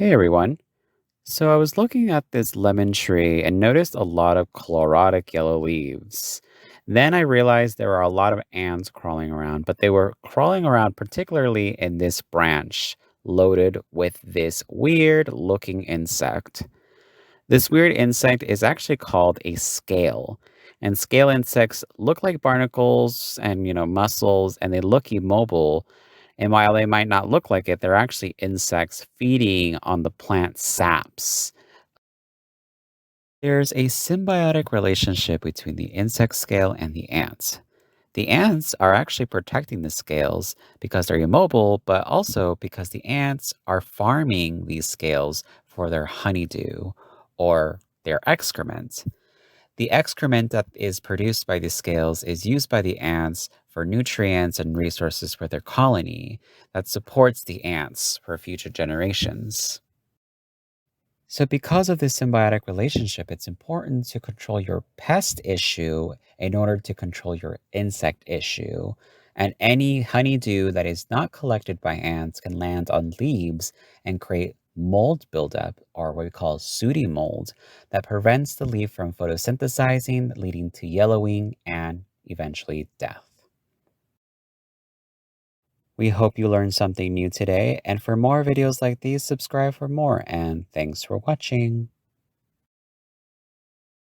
Hey everyone. So I was looking at this lemon tree and noticed a lot of chlorotic yellow leaves. Then I realized there are a lot of ants crawling around, but they were crawling around particularly in this branch loaded with this weird looking insect. This weird insect is actually called a scale. And scale insects look like barnacles and, mussels, and they look immobile. And while they might not look like it, they're actually insects feeding on the plant saps. There's a symbiotic relationship between the insect scale and the ants. The ants are actually protecting the scales because they're immobile, but also because the ants are farming these scales for their honeydew or their excrement. The excrement that is produced by the scales is used by the ants for nutrients and resources for their colony that supports the ants for future generations. So, because of this symbiotic relationship, it's important to control your pest issue in order to control your insect issue. And any honeydew that is not collected by ants can land on leaves and create mold buildup, or what we call sooty mold, that prevents the leaf from photosynthesizing, leading to yellowing and eventually death. We hope you learned something new today. And for more videos like these, subscribe for more. And thanks for watching.